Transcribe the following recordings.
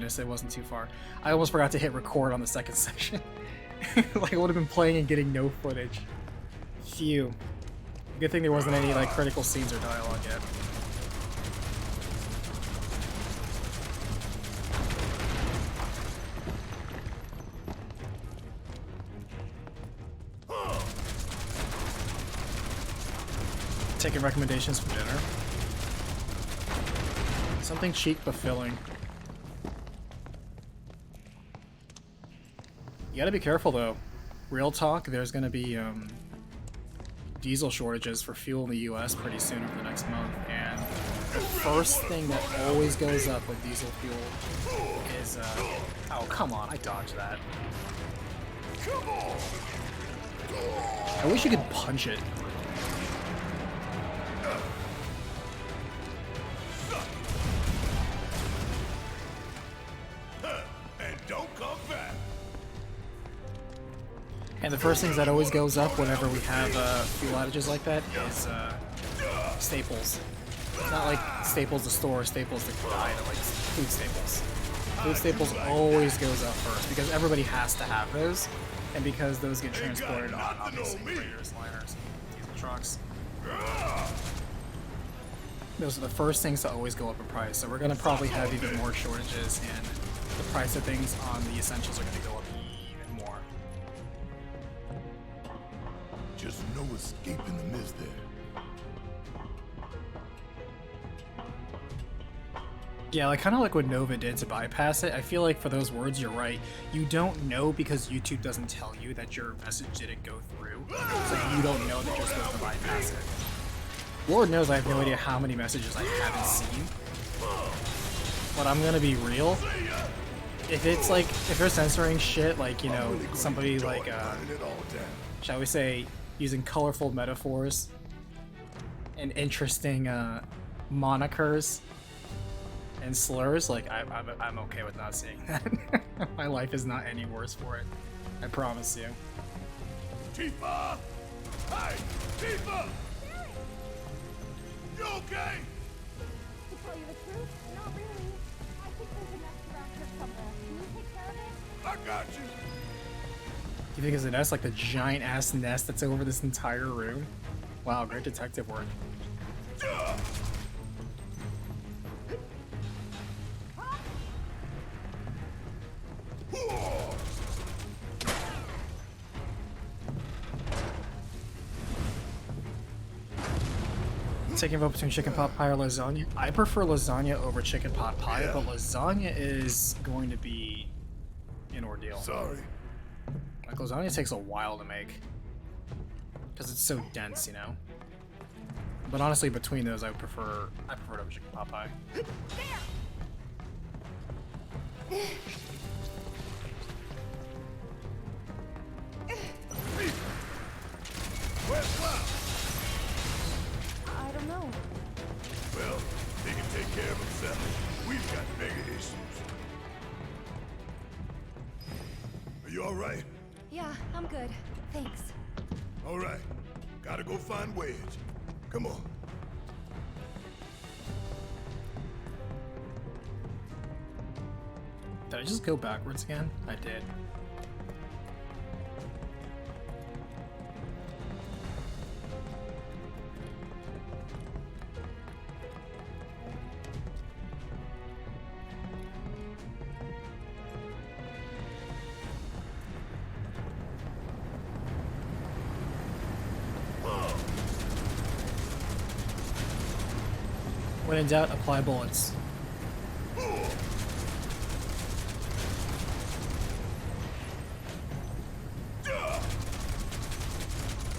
It wasn't too far. I almost forgot to hit record on the second section. Like I would have been playing and getting no footage. Phew. Good thing there wasn't any like critical scenes or dialogue yet. Taking recommendations for dinner. Something cheap but filling. You gotta be careful though. Real talk, there's gonna be diesel shortages for fuel in the US pretty soon over the next month, and the first thing that always goes up with diesel fuel is oh come on, I dodged that. I wish you could punch it. And the first things that always goes up whenever we have fuel outages like that is staples. Not like Staples the store, Staples the item, like food staples. Food staples always goes up first because everybody has to have those, and because those get transported on obviously freighters, liners, diesel trucks. Those are the first things to always go up in price. So we're gonna probably have even more shortages, and the price of things on the essentials are gonna go up even more. Just no escaping the mist there. Yeah, like kind of like what Nova did to bypass it. I feel like for those words, you're right. You don't know because YouTube doesn't tell you that your message didn't go through. So you don't know that you're supposed to bypass it. Lord knows I have no idea how many messages I haven't seen. But I'm gonna be real. If it's like, if they're censoring shit like, you know, somebody like, shall we say, using colorful metaphors and interesting monikers and slurs, like I'm okay with not seeing that. My life is not any worse for it. I promise you. Tifa! Hey! Tifa! You okay? To tell you the truth, not really. I think there's a nest around here somewhere. Can you take care of it? I got you! You think it's a nest, like the giant ass nest that's over this entire room? Wow, great detective work. Taking a vote between chicken pot pie or lasagna. I prefer lasagna over chicken pot pie, but lasagna is going to be an ordeal. Sorry. Like lasagna takes a while to make because it's so dense, you know. But honestly, between those, I prefer it over chicken pot pie. Where's Cloud? I don't know. Well, he can take care of himself. We've got bigger issues. Are you alright? Yeah, I'm good. Thanks. Alright. Gotta go find Wedge. Come on. Did I just go backwards again? I did. When in doubt, apply bullets.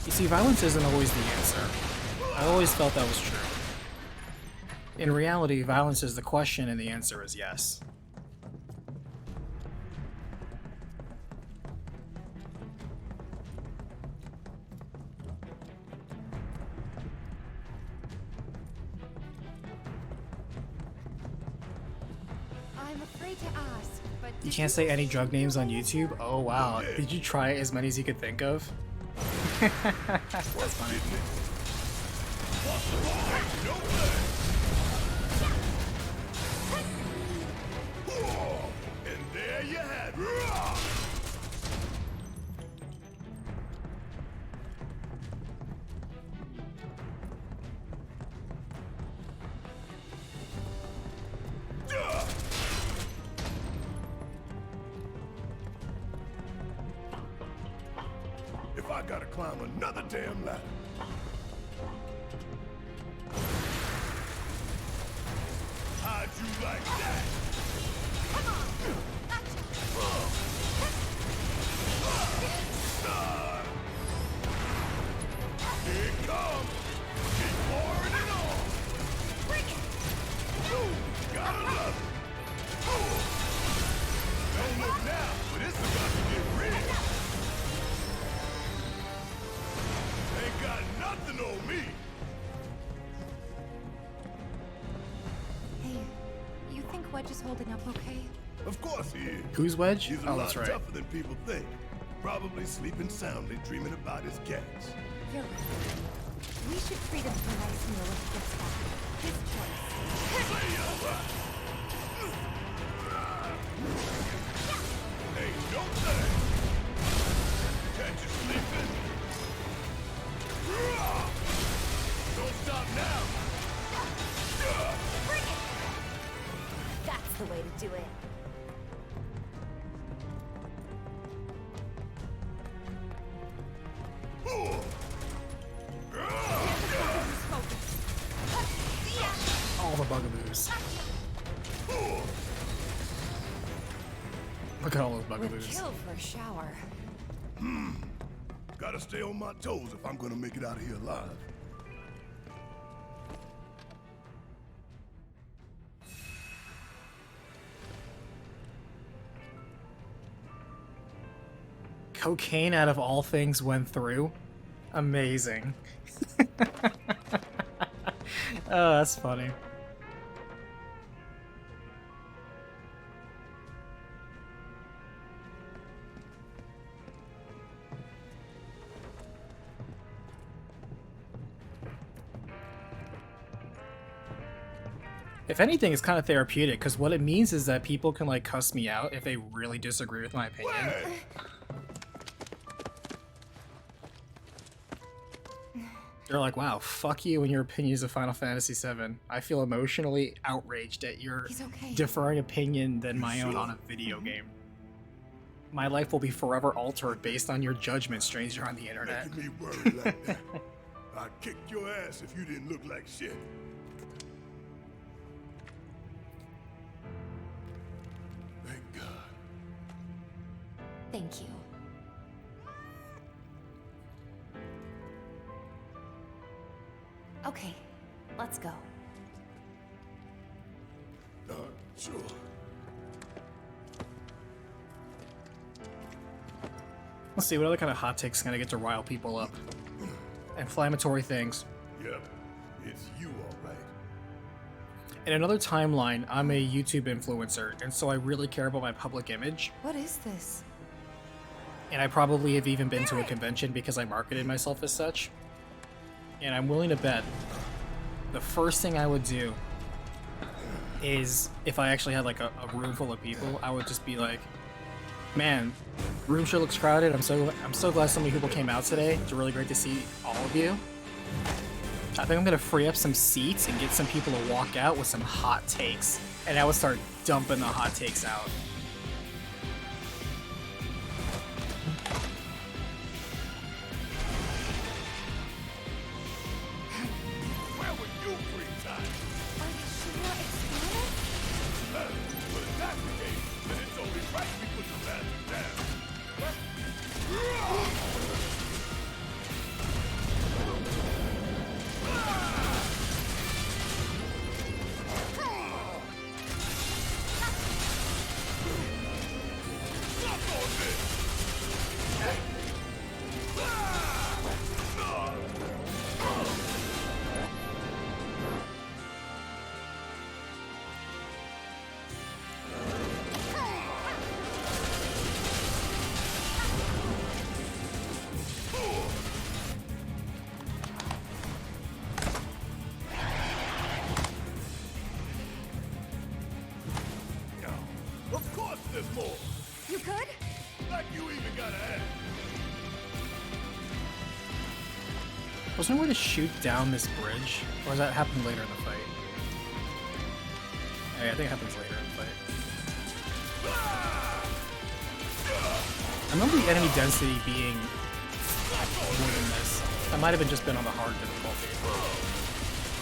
You see, violence isn't always the answer. I always felt that was true. In reality, violence is the question and the answer is yes. I'm afraid to ask, but You can't say any drug names on YouTube? Oh wow, did you try as many as you could think of? That's funny. that! If I gotta climb another damn ladder. How'd you like that? Come on! Here it comes! Keep pouring it on! Bring it! Ooh, gotta love it! Ooh. Don't look now, but it's about to get real! Ain't got nothing on me! Hey, you think Wedge is holding up okay? Of course he is. Who's Wedge? He's a Oh, lot that's right. tougher than people think. Probably sleeping soundly, dreaming about his cats. You're right. We should treat him to a nice meal when he gets back. His choice. Ain't no thing. Catch you sleeping. Don't stop now. Bring it! That's the way to do it. All the bugaboos. Look at all those Would bugaboos. kill for a shower. Gotta stay on my toes if I'm gonna make it out of here alive. Cocaine out of all things went through. Amazing. Oh, that's funny. If anything, it's kind of therapeutic, because what it means is that people can, like, cuss me out if they really disagree with my opinion. Hey! They're like, wow, fuck you and your opinions of Final Fantasy VII. I feel emotionally outraged at your He's okay. differing opinion than my own on a video game. My life will be forever altered based on your judgment, stranger on the internet. Making me worry like that. I'd kick your ass if you didn't look like shit. Thank God. Thank you. Okay, let's go. Sure. Let's see, what other kind of hot takes can I get to rile people up? Inflammatory things. Yep. It's you, all right. In another timeline, I'm a YouTube influencer, and so I really care about my public image. What is this? And I probably have even been to a convention because I marketed myself as such. And I'm willing to bet the first thing I would do is, if I actually had like a room full of people, I would just be like, man, room sure looks crowded. I'm so glad so many people came out today. It's really great to see all of you. I think I'm gonna free up some seats and get some people to walk out with some hot takes. And I would start dumping the hot takes out. Where were you 3 times? Are you sure it's good? Well, if that's the case, then it's only right we put the bastard down. Suck on this! Of course there's more! You good? Like you even gotta ask. Was there a way to shoot down this bridge? Or does that happen later in the fight? Yeah, I think it happens later in the fight. I remember the enemy density being more than this. That might have been just been on the hard difficulty.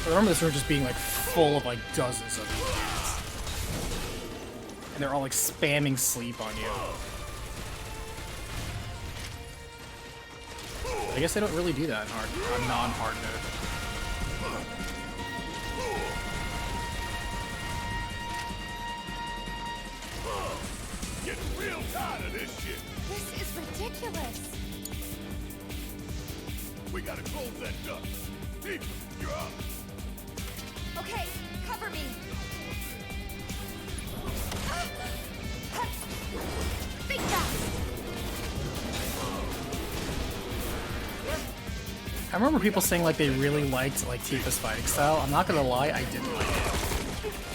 I remember this room just being like full of like dozens of these dudes. And they're all like spamming sleep on you. I guess they don't really do that in hard, non-hard mode. Getting real tired of this shit. This is ridiculous. We gotta close that duct. Deep, you're up. Okay, cover me. Big fast. I remember people saying like they really liked like Tifa's fighting style. I'm not gonna lie, I didn't like it.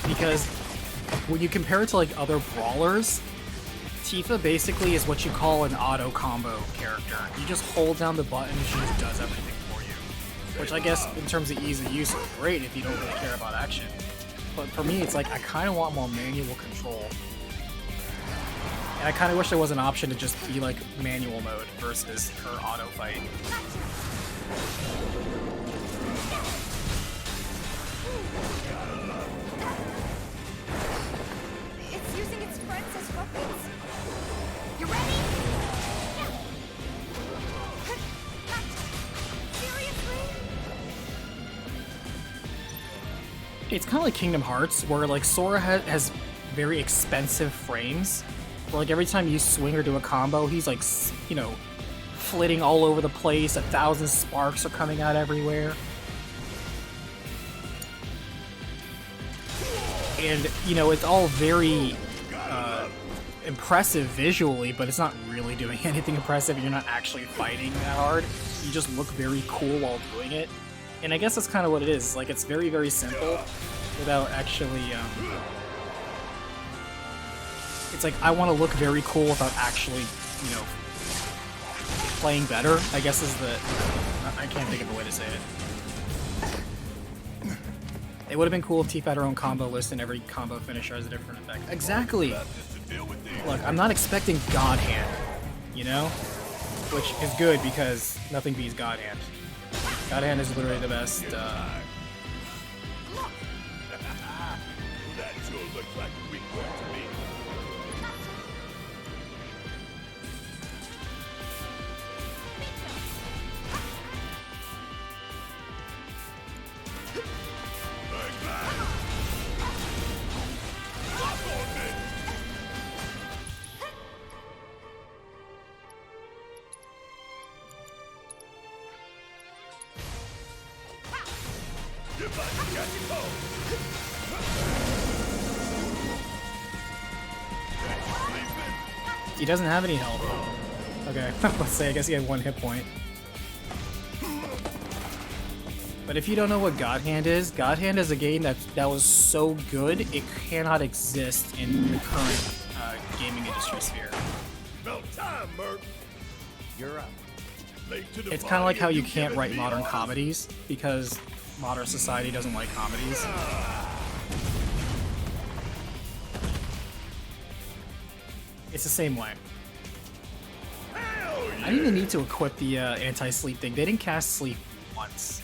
Because when you compare it to like other brawlers, Tifa basically is what you call an auto combo character. You just hold down the button and she just does everything for you. Which I guess in terms of ease of use is great if you don't really care about action. But for me it's like I kinda want more manual control. And I kinda wish there was an option to just be like manual mode versus her auto fight. It's using its friends as weapons. You ready? Seriously? It's kind of like Kingdom Hearts, where like Sora has very expensive frames. Where like every time you swing or do a combo, he's like, you know, flitting all over the place. 1,000 sparks are coming out everywhere. And, you know, it's all very impressive visually, but it's not really doing anything impressive. You're not actually fighting that hard. You just look very cool while doing it. And I guess that's kind of what it is. Like, it's very, very simple without actually... It's like, I want to look very cool without actually, you know, playing better, I guess is the... I can't think of a way to say it. It would have been cool if Tifa had her own combo list and every combo finisher has a different effect. Exactly! Look, I'm not expecting God Hand, you know? Which is good because nothing beats God Hand. God Hand is literally the best, That sure looks like a weak point to me. He doesn't have any health. Okay, let's say I guess he had 1 hit point. But if you don't know what God Hand is a game that was so good it cannot exist in the current gaming industry sphere. About time, Merc. You're up. Late to the It's kind of like how party you and can't giving write me modern orders. comedies because modern society doesn't like comedies. It's the same way. Hell yeah. I didn't even need to equip the anti-sleep thing. They didn't cast sleep once.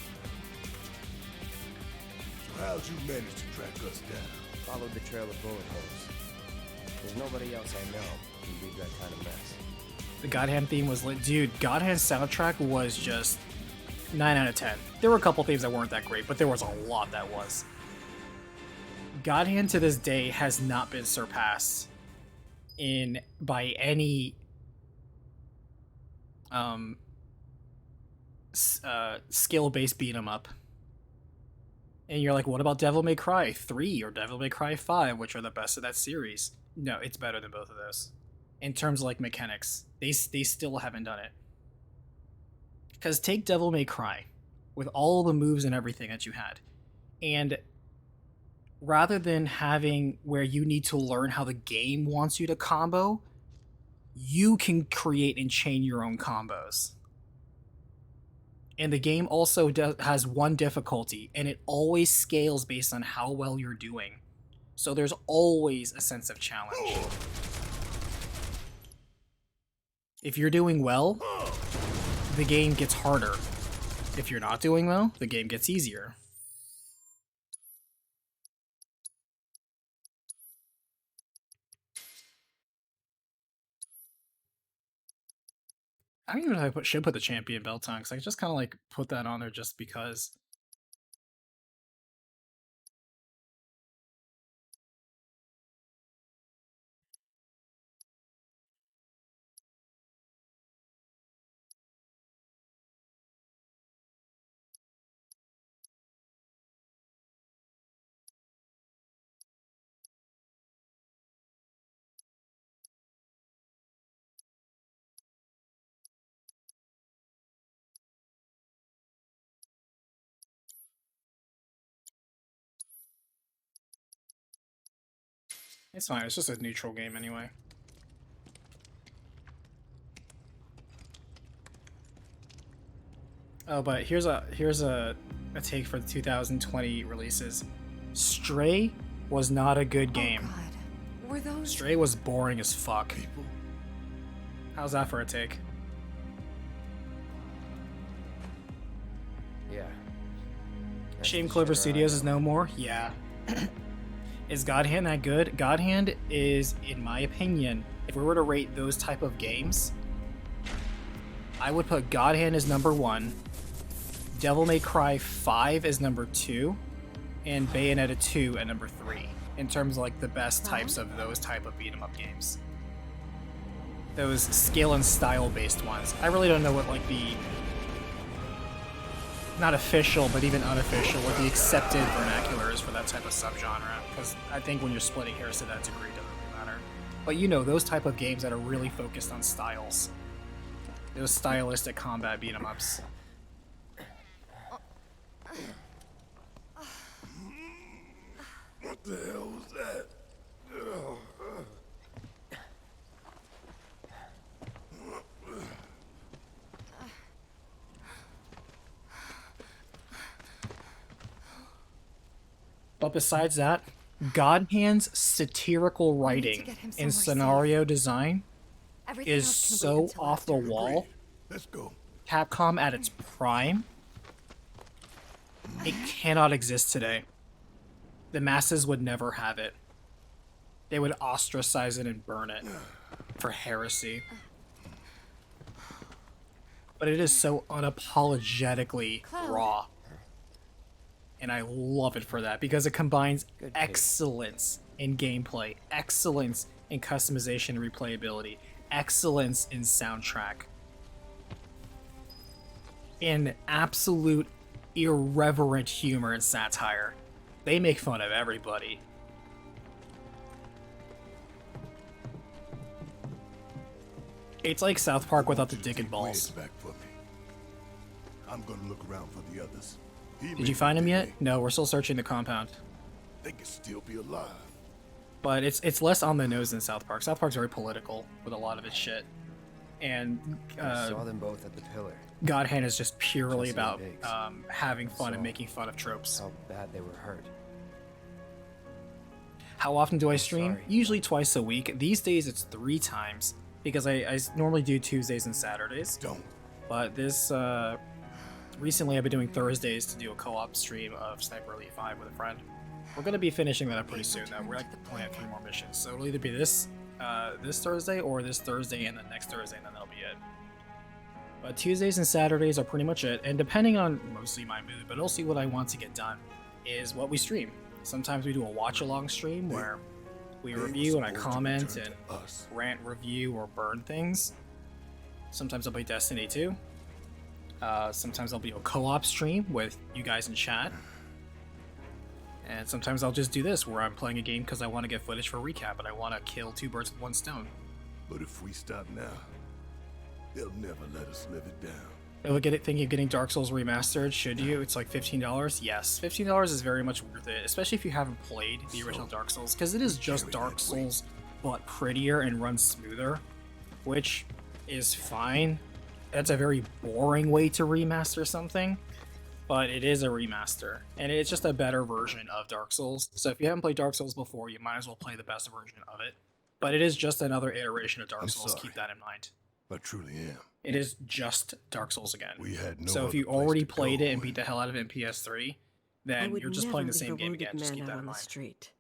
So how'd you manage to track us down? Followed the trail of bullet holes. There's nobody else I know who'd leave that kind of mess. The God Hand theme was lit. Dude, God Hand's soundtrack was just 9 out of 10. There were a couple themes that weren't that great, but there was a lot that was. God Hand to this day has not been surpassed by any skill-based beat 'em up. And you're like, what about Devil May Cry 3 or Devil May Cry 5, which are the best of that series? No, it's better than both of those. In terms of like mechanics, they still haven't done it. Because take Devil May Cry, with all the moves and everything that you had, and rather than having where you need to learn how the game wants you to combo, you can create and chain your own combos. And the game also has one difficulty, and it always scales based on how well you're doing. So there's always a sense of challenge. If you're doing well, the game gets harder. If you're not doing well, the game gets easier. I don't even know if I should put the champion belt on, because I just kind of like put that on there just because. It's fine, it's just a neutral game anyway. Oh, but here's a take for the 2020 releases. Stray was not a good game. Oh God. Were those... Stray was boring as fuck. People, How's that for a take? Yeah. Shame Clover Studios is no more? Yeah. Is God Hand that good? God Hand is, in my opinion, if we were to rate those type of games, I would put God Hand as number 1, Devil May Cry 5 as number 2, and Bayonetta 2 at number 3, in terms of like the best types of those type of beat 'em up games. Those skill and style based ones. I really don't know what like the not official, but even unofficial, what the accepted vernacular is for that type of subgenre. Because I think when you're splitting hairs to that degree, it doesn't really matter. But you know, those type of games that are really focused on styles. Those stylistic combat beat 'em ups. what the hell was that? Ugh. But besides that, God Hand's satirical writing get him and somewhere scenario design Everything is else can wait so until off the after. wall. Let's go. Capcom at its prime, it cannot exist today. The masses would never have it. They would ostracize it and burn it for heresy. But it is so unapologetically Cloud. raw. And I love it for that, because it combines Good pick. excellence in gameplay, excellence in customization and replayability, excellence in soundtrack, and absolute irreverent humor and satire. They make fun of everybody. It's like South Park without the dick and balls. Back for me. I'm gonna look around for the others. Did you find him yet? No, we're still searching the compound. They could still be alive. But it's less on the nose than South Park. South Park's very political with a lot of its shit. And I saw them both at the pillar. God Hand is just purely Jesse about and Biggs. having fun and So- making fun of tropes. How bad they were hurt. How often do I stream? sorry. Usually twice a week. These days it's 3 times, because I normally do Tuesdays and Saturdays. Don't. But this recently I've been doing Thursdays to do a co-op stream of Sniper Elite 5 with a friend. We're gonna be finishing that up pretty soon though. We're like only at 3 more missions, so it'll either be this Thursday or this Thursday and then next Thursday, and then that'll be it. But Tuesdays and Saturdays are pretty much it, and depending on mostly my mood, but also what I want to get done, is what we stream. Sometimes we do a watch-along stream where we review and I comment and us. rant, review, or burn things. Sometimes I'll play Destiny 2. Sometimes I'll be a co-op stream with you guys in chat. And sometimes I'll just do this, where I'm playing a game because I want to get footage for recap, and I want to kill 2 birds with 1 stone. But if we stop now, they'll never let us live it down. Thinking of getting Dark Souls Remastered, should you? It's like $15. Yes, $15 is very much worth it, especially if you haven't played the original Dark Souls, because it is just Dark Souls, but prettier and runs smoother. which is fine. That's a very boring way to remaster something, but it is a remaster, and it's just a better version of Dark Souls. So if you haven't played Dark Souls before, you might as well play the best version of it. But it is just another iteration of Dark I'm Souls, sorry. keep that in mind. I truly am. It is just Dark Souls again. We had no So if other you place already to played go, it and beat the hell out of it in PS3, I then would you're just never playing the leave same a game wounded again. Just man keep out that in on the mind. street.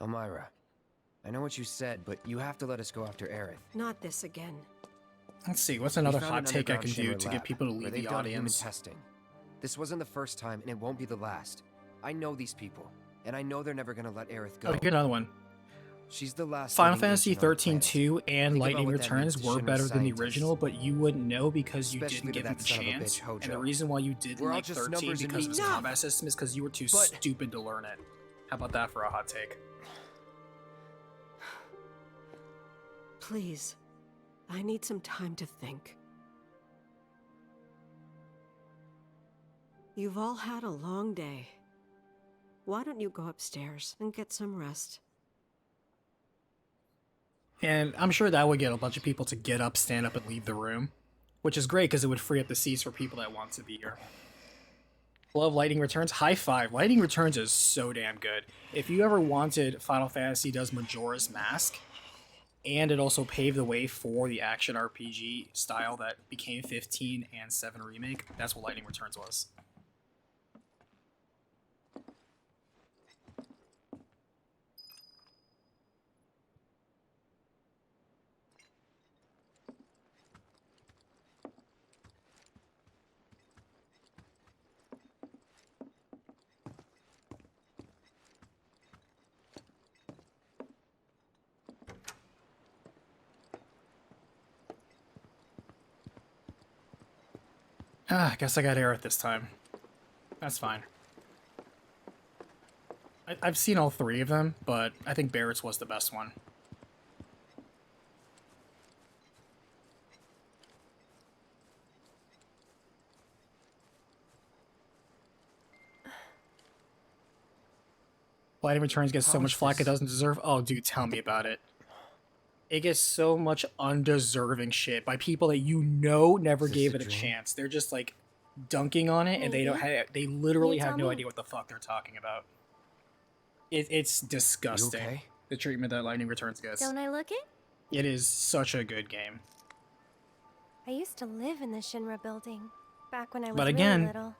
Elmira, I know what you said, but you have to let us go after Aerith. Not this again. Let's see, what's We another found hot an take I can underground do Shinra to get lab people to where leave they've the done human audience? testing. This wasn't the first time, and it won't be the last. I know these people, and I know they're never gonna let Aerith go. Oh, here's another one. She's the last Final living Fantasy agent on the 13 planet. 2 and Think about Lightning what that Returns means to were Shinra better than the scientists. original, but you wouldn't know because you Especially didn't to give them that the son of a chance. bitch, And the Hojo. reason why you didn't We're all like just 13 numbers in because of its these- combat system is because you were too But- stupid to learn it. How about that for a hot take? Please. I need some time to think. You've all had a long day. Why don't you go upstairs and get some rest? And I'm sure that would get a bunch of people to get up, stand up, and leave the room, which is great because it would free up the seats for people that want to be here. Love Lightning Returns. High five. Lightning Returns is so damn good. If you ever wanted Final Fantasy does Majora's Mask, and it also paved the way for the action RPG style that became 15 and 7 Remake, that's what Lightning Returns was. I guess I got Aerith this time. That's fine. I've seen all three of them, but I think Barrett's was the best one. Lightning Returns gets so How much is flack it this? doesn't deserve. Oh, dude, tell me about it. It gets so much undeserving shit by people that you know never Is this gave a it a dream? chance. They're just like dunking on it, and they don't have. They literally You have tell no me. idea what the fuck they're talking about. It's disgusting. okay? The treatment that Lightning Returns gets. Don't I look it? It is such a good game. I used to live in the Shinra building back when I was But really again, little.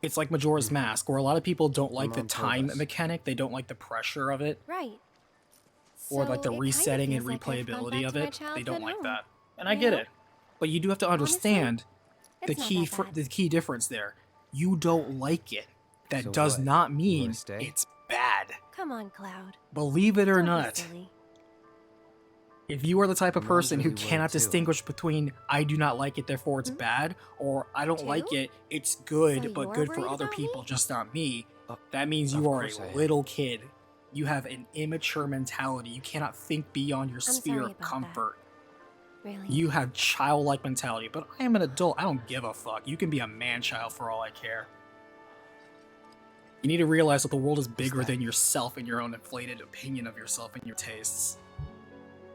It's like Majora's Mask, where a lot of people don't like the Mom told time us. mechanic. They don't like the pressure of it, Right. or like So the it kinda resetting and feels like I've gone replayability back of to my it. They don't childhood like home. that, and I You get know? it. But you do have to understand the It's not key that bad. the key difference there. You don't like it. That So does what? not You mean wanna stay? it's bad. Come on, Cloud. Believe it or Don't be not, silly. if you are the type of Mom's person who really worried cannot too. distinguish between I do not like it, therefore it's Hmm? bad, or I don't like Two? it, it's good, So but you're good for worried other about people, me? just not me, Uh, that means of you are course I a am. little kid. You have an immature mentality. You cannot think beyond your sphere sorry of about that. comfort. Really? You have childlike mentality, but I am an adult. I don't give a fuck. You can be a man-child for all I care. You need to realize that the world is bigger that? than yourself and your own inflated opinion of yourself and your tastes.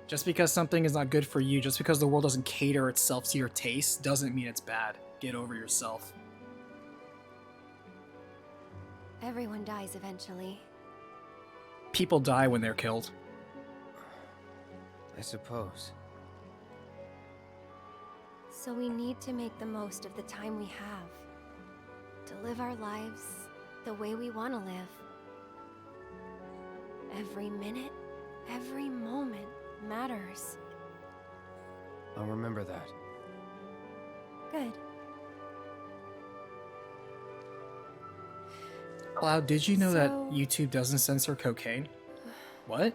Just because something is not good for you, just because the world doesn't cater itself to your tastes, doesn't mean it's bad. Get over yourself. Everyone dies eventually. People die when they're killed. I suppose. So we need to make the most of the time we have. To live our lives the way we want to live. Every minute, every moment matters. I'll remember that. Good. Cloud, did you know that So- YouTube doesn't censor cocaine? What?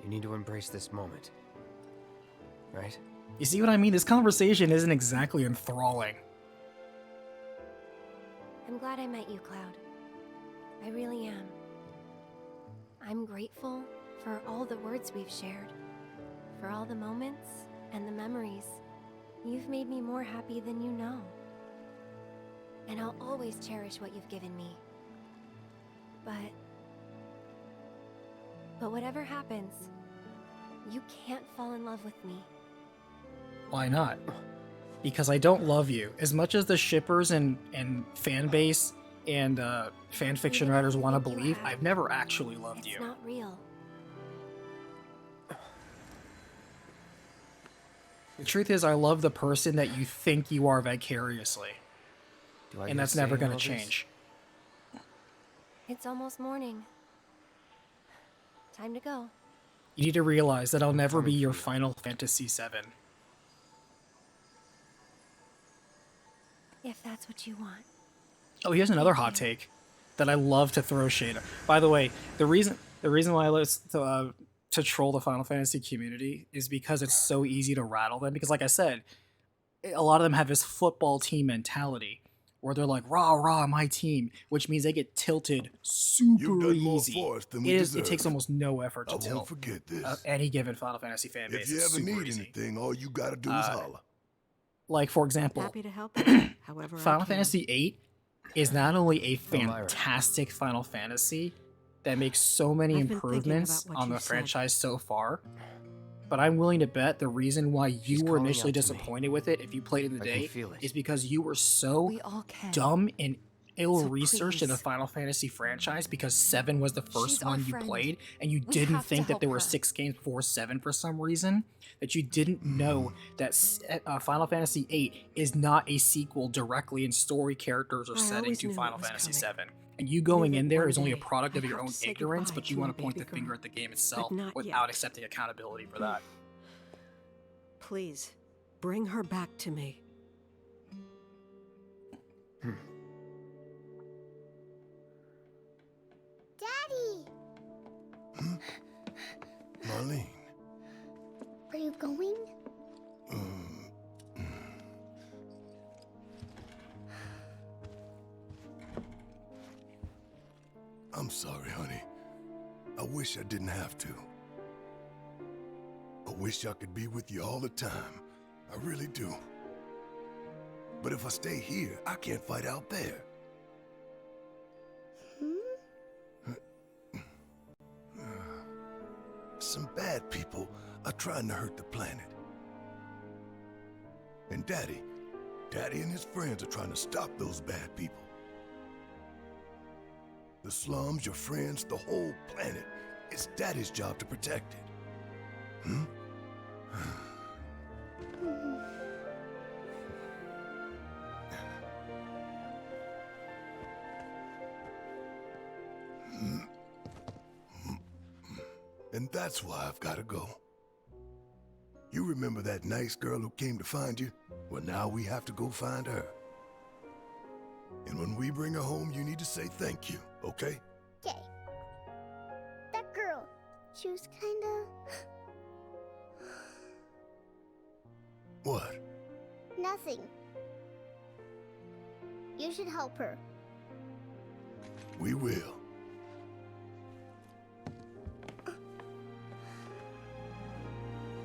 You need to embrace this moment. Right? You see what I mean? This conversation isn't exactly enthralling. I'm glad I met you, Cloud. I really am. I'm grateful for all the words we've shared, for all the moments and the memories. You You've made me more happy than you know. And I'll always cherish what you've given me. But whatever happens, you can't fall in love with me. Why not? Because I don't love you. As much as the shippers and fan base and fan fiction Even if writers you want to think you believe, have, I've never actually loved It's you. not real. The truth is, I love the person that you think you are vicariously. Do I And get that's a say never in going all to this? change. It's almost morning. Time to go. You need to realize that I'll never be coming for your you. Final Fantasy VII. If that's what you want. Oh, here's another hot take that I love to throw shade at. By the way, the reason why I love to troll the Final Fantasy community is because it's so easy to rattle them. Because, like I said, a lot of them have this football team mentality where they're like, rah, rah, my team, which means they get tilted super You've done more easy. for us than we It deserve. takes almost no effort I to won't tilt forget this. any given Final Fantasy fan base. If you It's ever super need easy. anything, all you gotta do is holler. Like, for example, Happy to help you, however I Final can. Fantasy VIII is not only a Oh, Myra. fantastic Final Fantasy that makes so many I've been thinking improvements about what on you the said. franchise so far, but I'm willing to bet the reason why She's you were calling initially out to me. disappointed with it, if you played in the I can day, feel it. is because you were so We all can. dumb and ill-researched in the please. Final Fantasy franchise because 7 was the first She's our one you friend. played, and you We didn't have to think that help there were her. 6 games before 7 for some reason, that you didn't know that Final Fantasy VIII is not a sequel directly in story, characters, or I setting always to knew it Final was Fantasy coming. VII. And you going that in there one is only a day product of I'd your have own to say ignorance, goodbye but you to want my to point the baby girl. finger at the game itself not without yet. accepting accountability for that. Please, bring her back to me. Daddy! Marlene. Are you going? I'm sorry, honey. I wish I didn't have to. I wish I could be with you all the time. I really do. But if I stay here, I can't fight out there. Some bad people are trying to hurt the planet. And Daddy and his friends are trying to stop those bad people. The slums, your friends, the whole planet. It's Daddy's job to protect it. Hmm? And that's why I've got to go. You remember that nice girl who came to find you? Well, now we have to go find her. And when we bring her home, you need to say thank you, okay? Okay. That girl, she was kinda... What? nothing. You should help her. We will.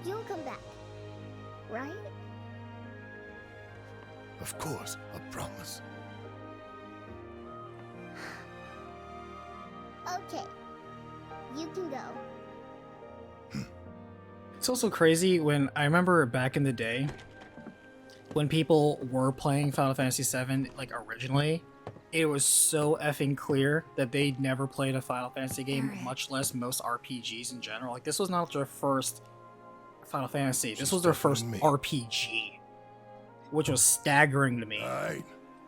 You'll come back, right? Of course, I promise. Okay. You can go. It's also crazy when I remember back in the day when people were playing Final Fantasy VII, like originally, it was so effing clear that they'd never played a Final Fantasy game, Barret. much less most RPGs in general. Like, this was not their first Final Fantasy, this was their first me. RPG, which was staggering to me. All right.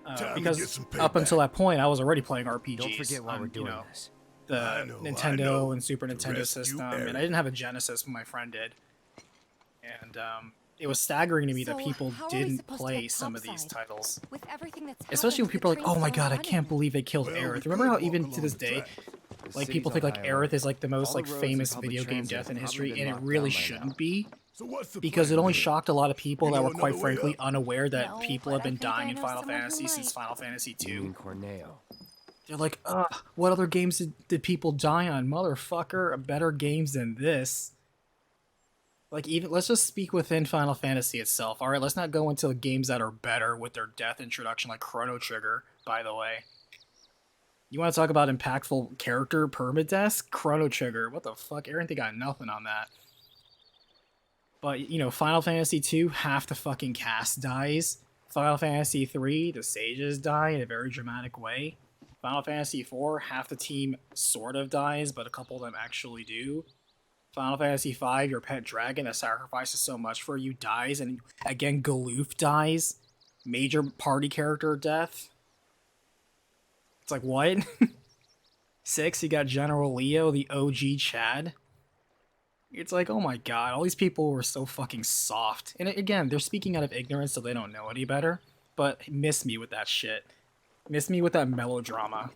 Time to get Because some up until payback. that point, I was already playing RPGs. Don't forget why on, we're you doing know, this. the I know. Nintendo and Super To Nintendo rescue system, Eric. and I didn't have a Genesis, but my friend did. And it was staggering to me that So, people how are we didn't supposed to play get some of these topside? titles. With everything that's Especially when happened, people are the like, "Oh my train's god, still I can't running." believe they killed Well, Aerith." we Remember how could even walk to this along the day, track. The like city's people think on like high Aerith alert. is like the most All like the roads famous and public video game transit death in have history, probably and been it locked really down by shouldn't now. be, So what's the because it plan only here? shocked a lot of people You that know were quite another way frankly up? unaware that No, people but have been I think dying I in know Final someone who Fantasy since might. Final Fantasy You 2. mean Corneo? They're like, ugh, what other games did people die on? Motherfucker, better games than this. Like, even let's just speak within Final Fantasy itself. All right, let's not go into games that are better with their death introduction, like Chrono Trigger. By the way, you want to talk about impactful character permadeath? Chrono Trigger. What the fuck? Aaron, they got nothing on that. But you know, Final Fantasy 2, half the fucking cast dies. Final Fantasy 3, the sages die in a very dramatic way. Final Fantasy 4, half the team sort of dies, but a couple of them actually do. Final Fantasy V, your pet dragon that sacrifices so much for you dies, and again, Galoof dies. Major party character death. It's like, what? 6, you got General Leo, the OG Chad. It's like, oh my god, all these people were so fucking soft. And again, they're speaking out of ignorance, so they don't know any better. But miss me with that shit. Miss me with that melodrama.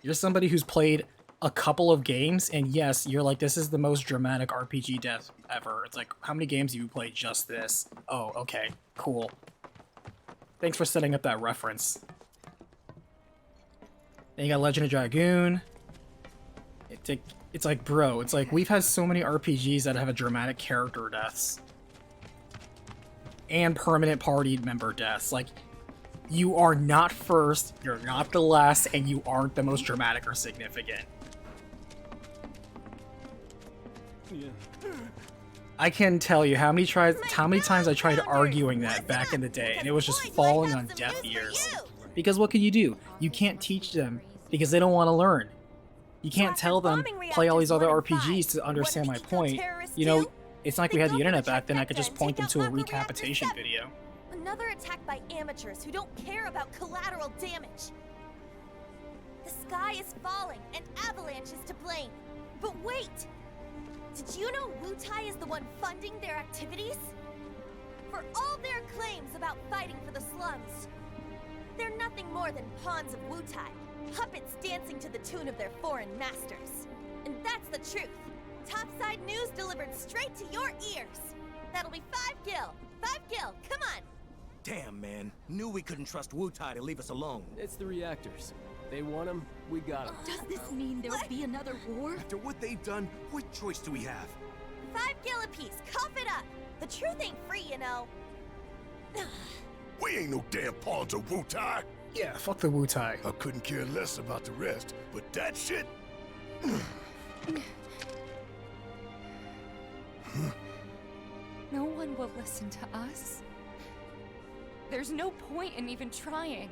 You're somebody who's played a couple of games, and yes, you're like, this is the most dramatic RPG death ever. It's like, how many games have you played just this? Oh, okay, cool. Thanks for setting up that reference. Then you got Legend of Dragoon. It's like, bro, it's like, we've had so many RPGs that have a dramatic character deaths. And permanent party member deaths. Like, you are not first, you're not the last, and you aren't the most dramatic or significant. Yeah. I can tell you how many times I tried arguing that back in the day, and it was just falling on deaf ears. Because what can you do? You can't teach them because they don't want to learn. You can't tell them, play all these other RPGs to understand my point. You know, it's not like we had the internet back then, I could just point them to a RECAPitation video. Another attack by amateurs who don't care about collateral damage. The sky is falling, and Avalanche is to blame. But wait! Did you know Wutai is the one funding their activities? For all their claims about fighting for the slums, they're nothing more than pawns of Wutai, puppets dancing to the tune of their foreign masters. And that's the truth. Topside news delivered straight to your ears. That'll be 5 gil. 5 gil, come on! Damn, man. Knew we couldn't trust Wutai to leave us alone. It's the reactors. They want them, we got them. Does this mean there'll be another war? After what they've done, what choice do we have? 5 gil apiece, cough it up! The truth ain't free, you know. We ain't no damn pawns of Wutai. Yeah, fuck the Wutai. I couldn't care less about the rest, but that shit... No one will listen to us. There's no point in even trying.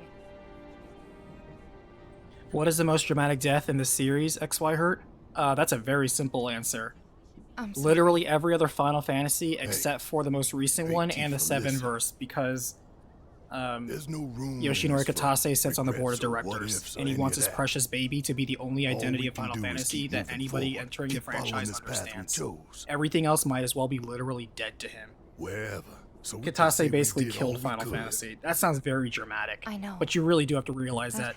What is the most dramatic death in the series, XY Hurt? That's a very simple answer. I'm sorry. Literally every other Final Fantasy except for the most recent hey, one and the Tifa, 7 listen. verse, because There's no room Yoshinori in this Kitase for sits on the board of regrets or what directors, ifs or and he any wants of his that. precious baby to be the only All identity we of can Final do is Fantasy keep that moving anybody forward, entering the keep following franchise this path we understands. chose. Everything else might as well be literally dead to him. Wherever. So we can say Kitase we basically did all killed we Final could. Fantasy. That sounds very dramatic. I know. But you really do have to realize that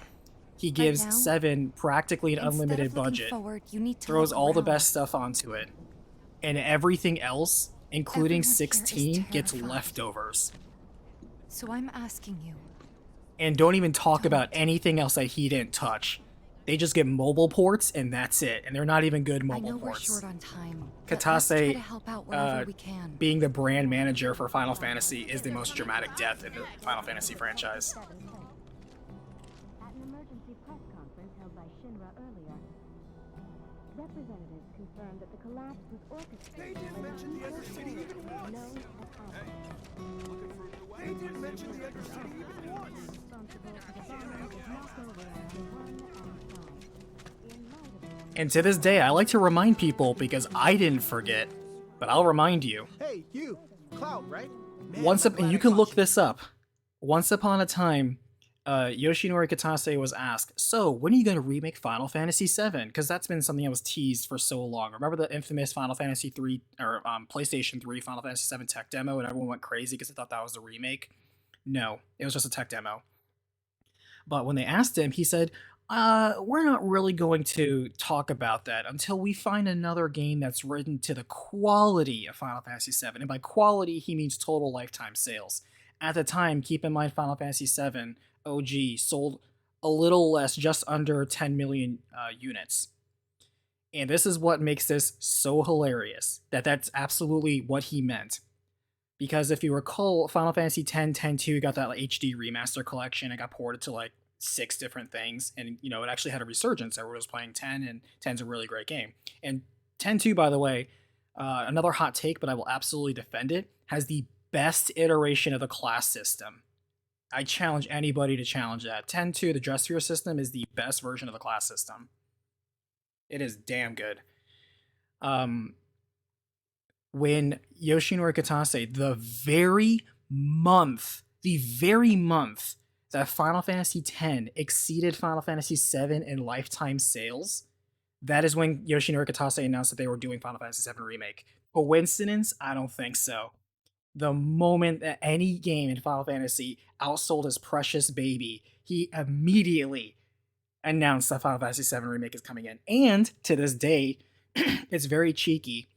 he gives now, 7 practically an Instead unlimited of looking budget, forward, you need to throws look all the around. best stuff onto it, and everything else, including Everyone here is 16, gets terrified. leftovers. So I'm asking you. And don't even talk about anything else that he didn't touch. They just get mobile ports, and that's it. And they're not even good I mobile know we're ports. short on time. but let's Katase, try to help out wherever we can. being the brand manager for Final Fantasy, is the most dramatic death in the Final Fantasy franchise. At an emergency press conference held by Shinra earlier, representatives confirmed that the collapse was orchestrated by the known as They didn't mention the Undercity even once. responsible for the bombing of Mako Realm 1 and 5. In light of And to this day, I like to remind people because I didn't forget, but I'll remind you. Hey, you. Cloud, right? Man, Once I'm up, and glad you I can caught look this up. Once upon a time, Yoshinori Kitase was asked, "So, when are you going to remake Final Fantasy VII?" Because that's been something that was teased for so long. Remember the infamous Final Fantasy 3 or PlayStation 3 Final Fantasy VII tech demo, and everyone went crazy because they thought that was the remake? No, it was just a tech demo. But when they asked him, he said, we're not really going to talk about that until we find another game that's written to the quality of Final Fantasy VII. And by quality, he means total lifetime sales. At the time, keep in mind Final Fantasy VII OG sold a little less, just under 10 million units. And this is what makes this so hilarious, that that's absolutely what he meant. Because if you recall, Final Fantasy X, 10-2 got that like, HD remaster collection. It got ported to like 6 different things, and you know it actually had a resurgence. Everyone was playing 10, and 10's a really great game. And 10-2, by the way, another hot take, but I will absolutely defend it, has the best iteration of the class system. I challenge anybody to challenge that. 10-2, the dress sphere system, is the best version of the class system. It is damn good. When Yoshinori Kitase, the very month that Final Fantasy X exceeded Final Fantasy VII in lifetime sales, that is when Yoshinori Kitase announced that they were doing Final Fantasy VII Remake. Coincidence? I don't think so. The moment that any game in Final Fantasy outsold his precious baby, he immediately announced that Final Fantasy VII Remake is coming in. And to this day, it's very cheeky,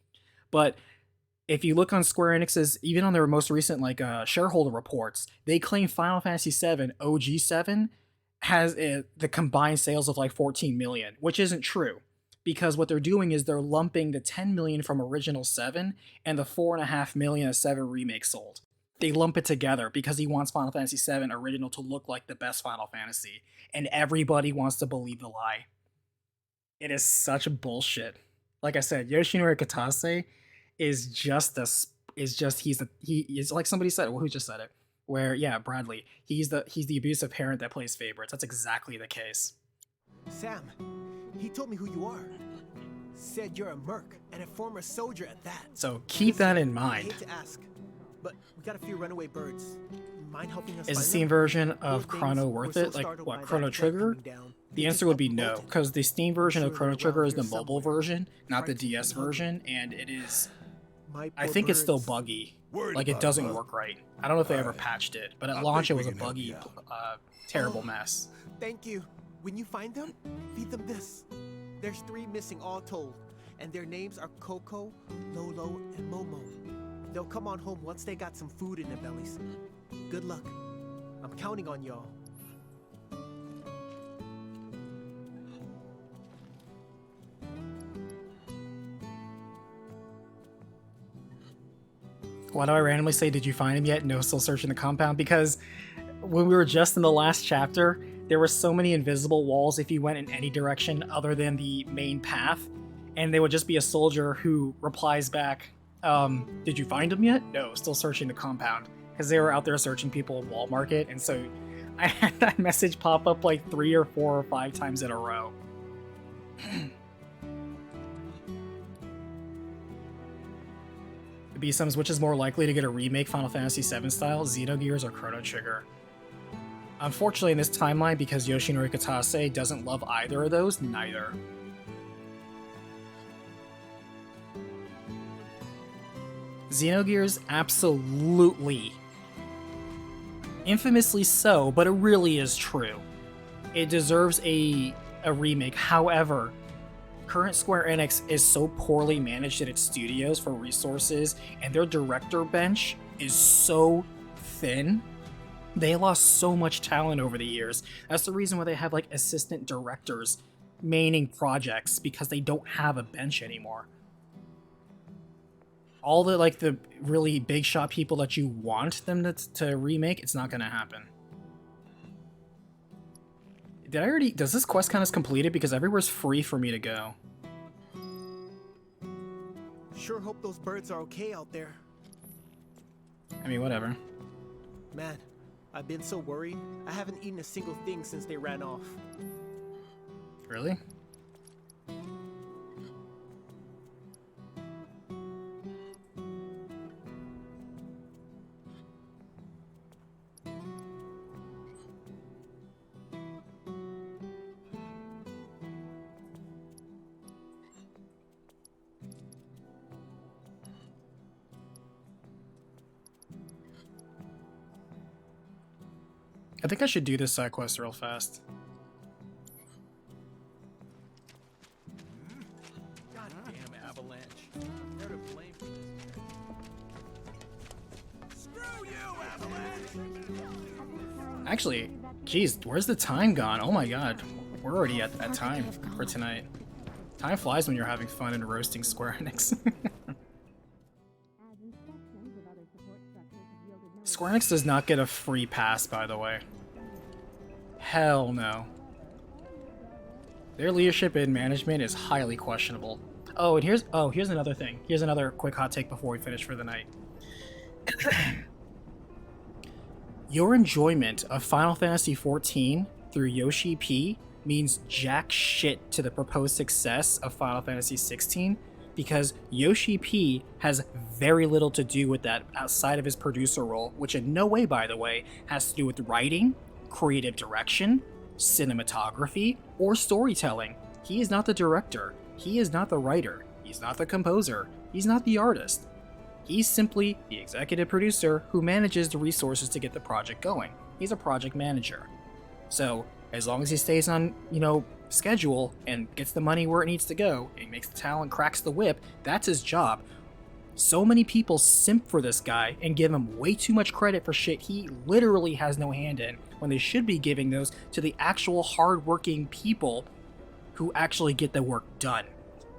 but if you look on Square Enix's, even on their most recent like shareholder reports, they claim Final Fantasy VII OG7 has the combined sales of like 14 million, which isn't true, because what they're doing is they're lumping the 10 million from original 7 and the 4.5 million of 7 Remake sold. They lump it together because he wants Final Fantasy VII Original to look like the best Final Fantasy, and everybody wants to believe the lie. It is such bullshit. Like I said, Yoshinori Kitase is he's like somebody said. Well, who just said it? Where yeah, Bradley. He's the abusive parent that plays favorites. That's exactly the case. Sam, he told me who you are. Said you're a merc and a former soldier at that. So keep that in mind. I hate to ask, but we got a few runaway birds. Mind helping us Is the find Steam them? version of Poor Chrono things worth were so it? Like startled what, by Chrono that jet Trigger? coming down. The They answer just would be got no, bolted. because the Steam version of Sure Chrono they're Trigger around is the here mobile somewhere. version, not the Frightened DS and hungry. version, and it is. My I poor think it's still birds. buggy. Worried Like it about doesn't it, huh? work right. I don't know if they ever Alright. patched it, but at I launch it think was we a can help buggy, you terrible Oh. mess. Thank you. When you find them, feed them this. There's 3 missing all told, and their names are Coco, Lolo, and Momo. They'll come on home once they got some food in their bellies. Good luck. I'm counting on y'all. Why do I randomly say, did you find him yet? No, still searching the compound. Because when we were just in the last chapter, there were so many invisible walls if you went in any direction other than the main path. And there would just be a soldier who replies back, did you find him yet? No, still searching the compound. Because they were out there searching people in Wall Market. And so I had that message pop up like 3 or 4 or 5 times in a row. B-Sums, which is more likely to get a remake Final Fantasy VII style, Xenogears or Chrono Trigger? Unfortunately, in this timeline, because Yoshinori Kitase doesn't love either of those, neither. Xenogears, absolutely. Infamously so, but it really is true. It deserves a remake. However, current Square Enix is so poorly managed at its studios for resources, and their director bench is so thin. They lost so much talent over the years. That's the reason why they have like assistant directors maining projects, because they don't have a bench anymore. All the like the really big shot people that you want them to remake, it's not gonna happen. Did I already? Does this quest count as completed? Because everywhere's free for me to go. Sure hope those birds are okay out there. I mean, whatever. Man, I've been so worried. I haven't eaten a single thing since they ran off. Really? I think I should do this side quest real fast. Goddamn Avalanche. They're to blame for this. Screw you, Avalanche! Actually, geez, where's the time gone? Oh my god. We're already at time for tonight. Time flies when you're having fun and roasting Square Enix. Square Enix does not get a free pass, by the way. Hell no. Their leadership and management is highly questionable. Oh, and here's another thing. Here's another quick hot take before we finish for the night. Your enjoyment of Final Fantasy XIV through Yoshi P means jack shit to the proposed success of Final Fantasy XVI, because Yoshi P has very little to do with that outside of his producer role, which in no way, by the way, has to do with writing, creative direction, cinematography, or storytelling. He is not the director. He is not the writer. He's not the composer. He's not the artist. He's simply the executive producer who manages the resources to get the project going. He's a project manager. So, as long as he stays on, schedule and gets the money where it needs to go, and makes the talent, cracks the whip, that's his job. So many people simp for this guy and give him way too much credit for shit he literally has no hand in, when they should be giving those to the actual hardworking people who actually get the work done.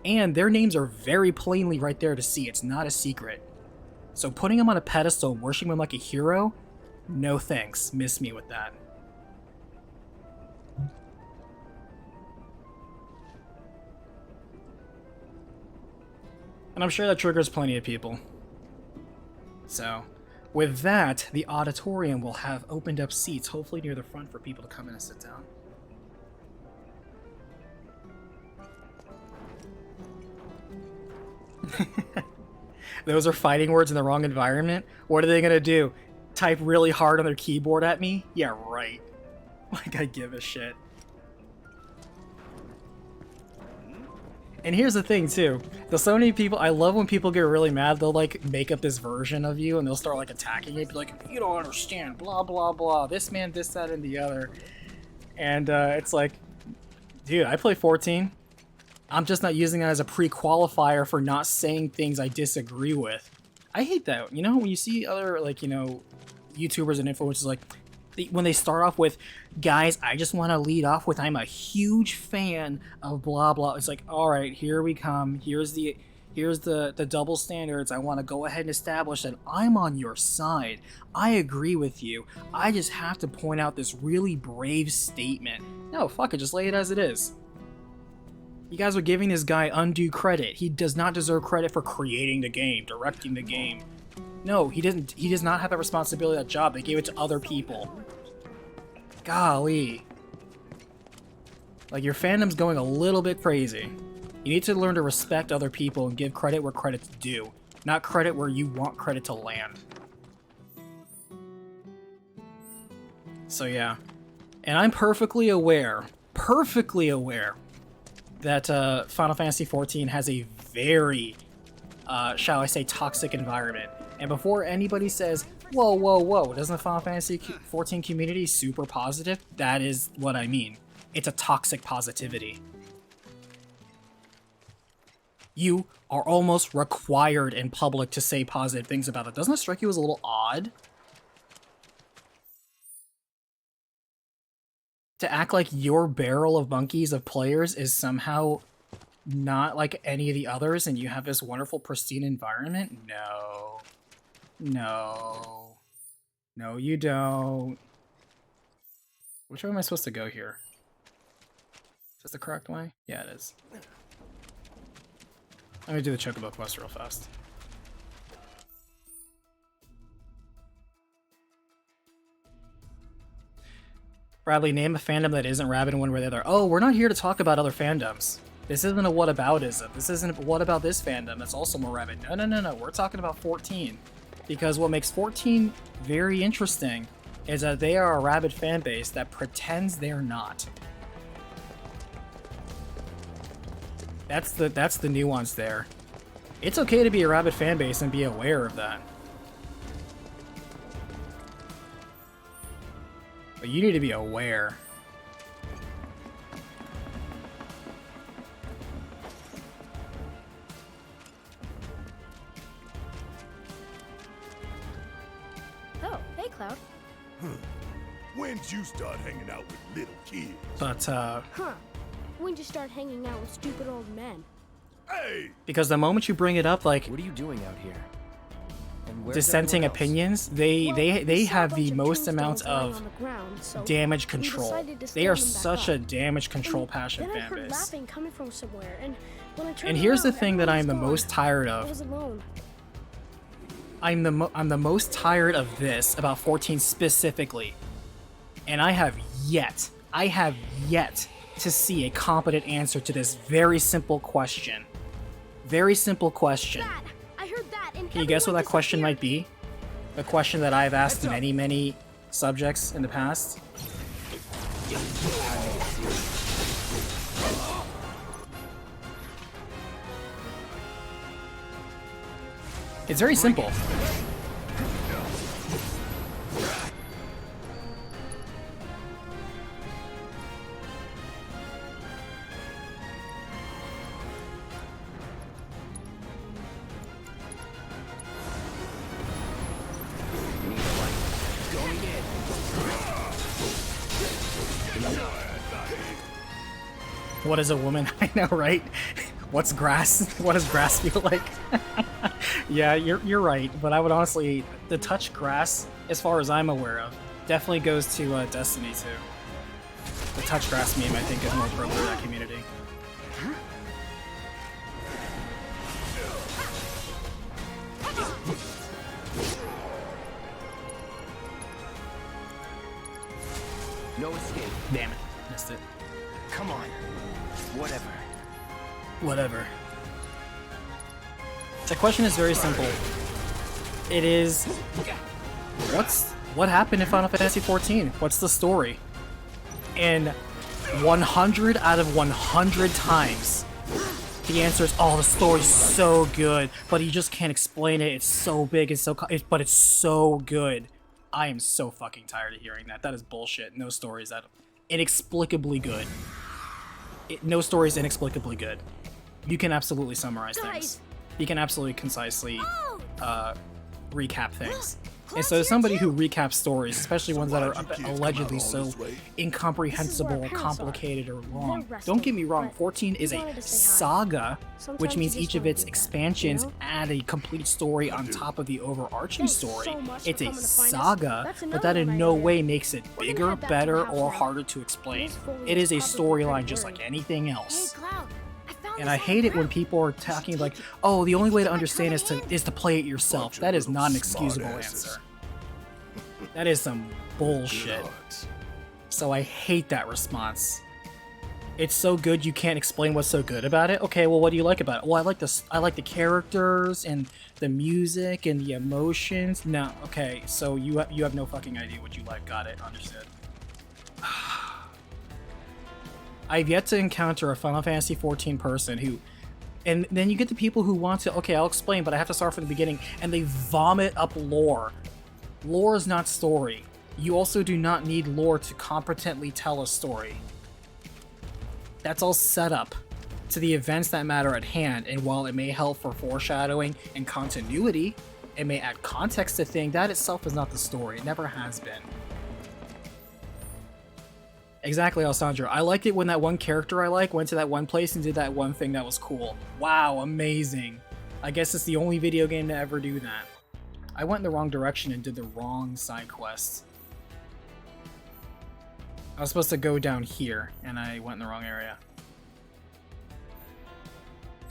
And their names are very plainly right there to see. It's not a secret. So putting him on a pedestal and worshiping him like a hero, no thanks. Miss me with that. And I'm sure that triggers plenty of people. So, with that, the auditorium will have opened up seats, hopefully near the front, for people to come in and sit down. Those are fighting words in the wrong environment? What are they gonna do? Type really hard on their keyboard at me? Yeah, right. Like I give a shit. And here's the thing too. There's so many people, I love when people get really mad, they'll like make up this version of you and they'll start like attacking you, be like, you don't understand, blah blah blah, this man, this, that, and the other. And it's like, dude, I play 14. I'm just not using that as a pre-qualifier for not saying things I disagree with. I hate that. When you see other, like, YouTubers and influencers, like, when they start off with, guys, I just want to lead off with, I'm a huge fan of blah blah. It's like, all right, here we come. Here's the double standards. I want to go ahead and establish that I'm on your side. I agree with you. I just have to point out this really brave statement. No, fuck it, just lay it as it is. You guys are giving this guy undue credit. He does not deserve credit for creating the game, directing the game. No, he doesn't. He does not have that responsibility, that job. They gave it to other people. Golly. Like, your fandom's going a little bit crazy. You need to learn to respect other people and give credit where credit's due, not credit where you want credit to land. So yeah. And I'm perfectly aware that Final Fantasy XIV has a very, shall I say, toxic environment. And before anybody says, whoa, doesn't the Final Fantasy XIV community super positive? That is what I mean. It's a toxic positivity. You are almost required in public to say positive things about it. Doesn't it strike you as a little odd? To act like your barrel of monkeys of players is somehow not like any of the others and you have this wonderful pristine environment? No. No, you don't. Which way am I supposed to go here? Is this the correct way? Yeah, it is. I'm gonna do the Chocobo quest real fast. Bradley, name a fandom that isn't rabid in one way or the other. Oh, we're not here to talk about other fandoms. This isn't a whataboutism. This isn't a what about this fandom that's also more rabid. No. We're talking about 14. Because what makes 14 very interesting is that they are a rabid fan base that pretends they're not. That's the nuance there. It's okay to be a rabid fan base and be aware of that. But you need to be aware. Oh, hey, Cloud. When'd you start hanging out with little kids? But when you start hanging out with stupid old men. Hey! Because the moment you bring it up, like What are you doing out here? And where's dissenting everyone else? opinions, they have the most amount of damage control. They are such a damage control passion Then I fan heard base. laughing coming from somewhere, and when I turned And here's the around, thing that I everyone am the was most gone. tired I of. was alone. I'm the most tired of this about 14 specifically, and I have yet to see a competent answer to this very simple question. Very simple question. That! I heard that, and Can you guess what that question might be? A question that I've asked many subjects in the past. It's very simple. What is a woman? I know, right? What's grass? What does grass feel like? Yeah, you're right, but I would honestly, the touch grass, as far as I'm aware of, definitely goes to Destiny 2. The touch grass meme, I think, is more appropriate to that community. No escape. Damn it, missed it. Come on. Whatever. Whatever. The question is very simple. It is, what happened in Final Fantasy XIV? What's the story? And 100 out of 100 times, the answer is, oh, the story's so good, but you just can't explain it. It's so big and but it's so good. I am so fucking tired of hearing that. That is bullshit. No story is that inexplicably good. No story is inexplicably good. You can absolutely summarize things. You can absolutely concisely recap things. And so as somebody who recaps stories, especially ones that are allegedly so incomprehensible or complicated or long, don't get me wrong, 14 is a saga, which means each of its expansions add a complete story on top of the overarching story. It's a saga, but that in no way makes it bigger, better, or harder to explain. It is a storyline just like anything else. And I hate it when people are talking like, oh, the only way to understand is to play it yourself. That is not an excusable answer. That is some bullshit. So I hate that response. It's so good you can't explain what's so good about it. Okay, well, what do you like about it? Well, I like the characters and the music and the emotions. No, okay, so you have no fucking idea what you like. Got it, understood. I've yet to encounter a Final Fantasy XIV person who, and then you get the people who want to, okay, I'll explain, but I have to start from the beginning, and they vomit up lore. Lore is not story. You also do not need lore to competently tell a story. That's all set up to the events that matter at hand, and while it may help for foreshadowing and continuity, it may add context to things, that itself is not the story. It never has been. Exactly, Alessandro. I liked it when that one character I like went to that one place and did that one thing that was cool. Wow, amazing. I guess it's the only video game to ever do that. I went in the wrong direction and did the wrong side quest. I was supposed to go down here, and I went in the wrong area.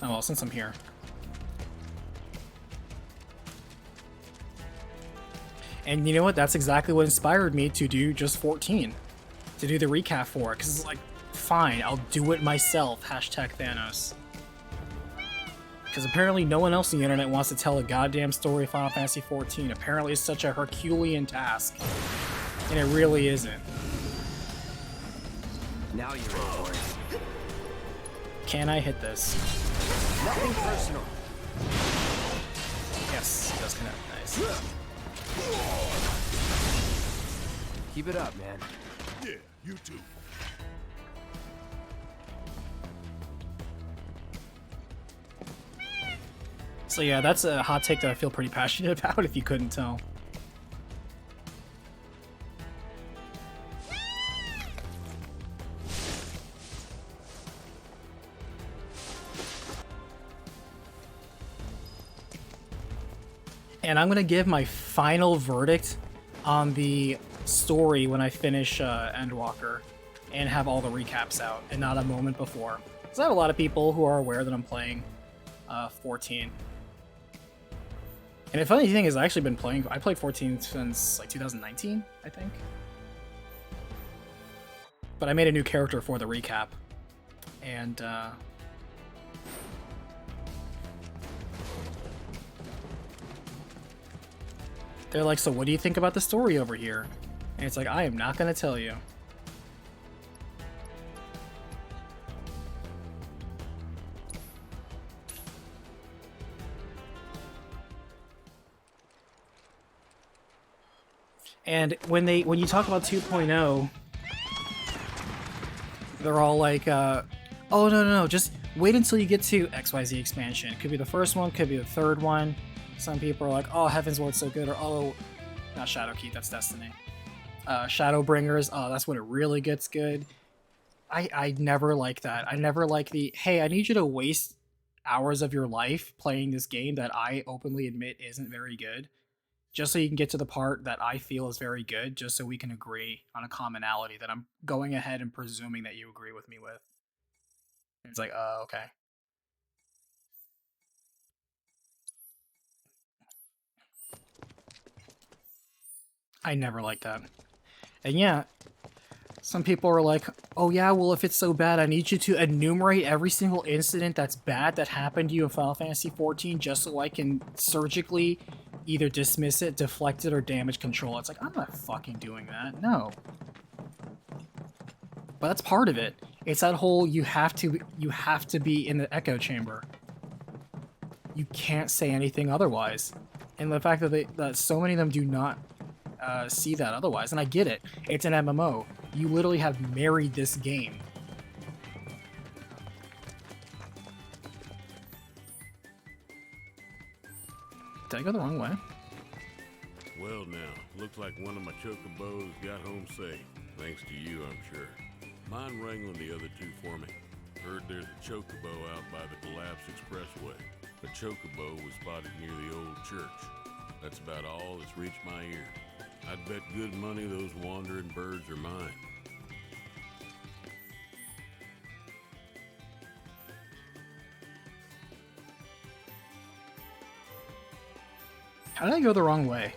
Oh well, since I'm here. And you know what? That's exactly what inspired me to do just 14. To do the recap for it, because it's like, fine, I'll do it myself, hashtag Thanos. Because apparently no one else on the internet wants to tell a goddamn story of Final Fantasy XIV. Apparently it's such a Herculean task. And it really isn't. Now you're in for it. Can I hit this? Nothing personal. Yes, it does connect. Nice. Keep it up, man. Yeah, you too. So yeah, that's a hot take that I feel pretty passionate about, if you couldn't tell. And I'm gonna give my final verdict on the story when I finish Endwalker and have all the recaps out, and not a moment before. Because I have a lot of people who are aware that I'm playing 14. And the funny thing is, I actually been playing. I played 14 since like 2019, I think. But I made a new character for the recap, and they're like, "So what do you think about the story over here?" And it's like, I am not gonna tell you. And when you talk about 2.0, they're all like, "Oh no, just wait until you get to XYZ expansion. It could be the first one, could be the third one." Some people are like, "Oh, Heaven's Ward's so good," or "Oh, not Shadowkeep, that's Destiny. Shadowbringers, oh, that's when it really gets good." I never like that. I never like the, hey, I need you to waste hours of your life playing this game that I openly admit isn't very good, just so you can get to the part that I feel is very good, just so we can agree on a commonality that I'm going ahead and presuming that you agree with me with. And it's like, okay. I never like that. And yeah, some people are like, "Oh yeah, well if it's so bad, I need you to enumerate every single incident that's bad that happened to you in Final Fantasy XIV just so I can surgically either dismiss it, deflect it, or damage control." It's like, I'm not fucking doing that. No. But that's part of it. It's that whole you have to be in the echo chamber. You can't say anything otherwise. And the fact that so many of them do not see that otherwise, and I get it. It's an MMO. You literally have married this game. Did I go the wrong way? Well now, looks like one of my chocobos got home safe. Thanks to you, I'm sure. Mind wrangling the other two for me? Heard there's a chocobo out by the collapsed expressway. The chocobo was spotted near the old church. That's about all that's reached my ear. I'd bet good money those wandering birds are mine. How did I go the wrong way?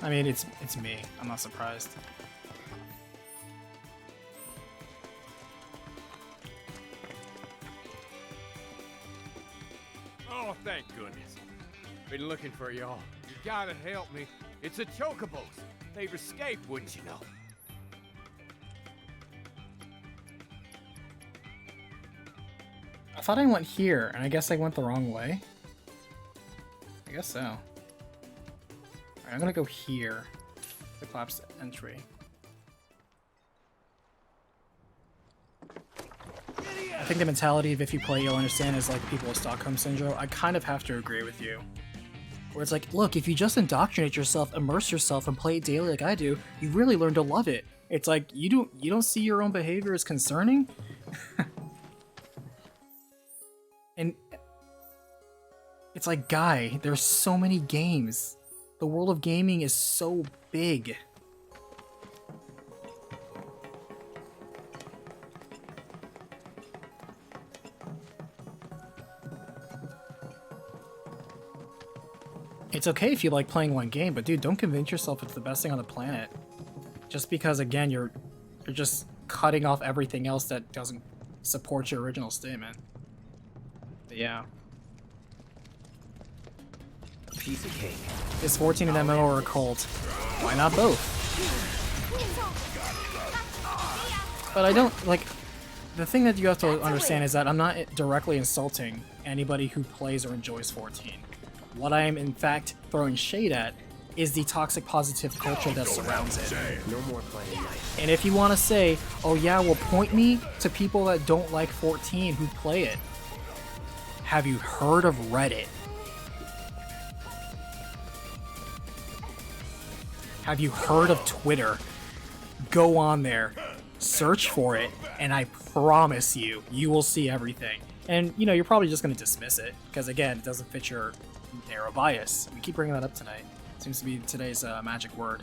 I mean, it's me. I'm not surprised. Oh, thank goodness. Been looking for y'all. You gotta help me. It's the chocobos. They've escaped, wouldn't you know? I thought I went here, and I guess I went the wrong way. I guess so. Alright, I'm gonna go here. The collapsed entry. I think the mentality of if you play, you'll understand is like people with Stockholm Syndrome. I kind of have to agree with you. Where it's like, look, if you just indoctrinate yourself, immerse yourself, and play it daily like I do, you really learn to love it. It's like, you don't see your own behavior as concerning? And it's like, guy, there's so many games. The world of gaming is so big. It's okay if you like playing one game, but dude, don't convince yourself it's the best thing on the planet. Just because, again, you're just cutting off everything else that doesn't support your original statement. But yeah. Piece of cake. Is 14 an MMO or a cult? Why not both? But I don't, like, the thing that you have to understand is that I'm not directly insulting anybody who plays or enjoys 14. What I am, in fact, throwing shade at is the toxic positive culture that surrounds it. No more playing night. And if you want to say, oh yeah, well point me to people that don't like 14 who play it. Have you heard of Reddit? Have you heard of Twitter? Go on there, search for it, and I promise you, you will see everything. And, you know, you're probably just going to dismiss it, because again, it doesn't fit your narrow bias. We keep bringing that up tonight. Seems to be today's magic word.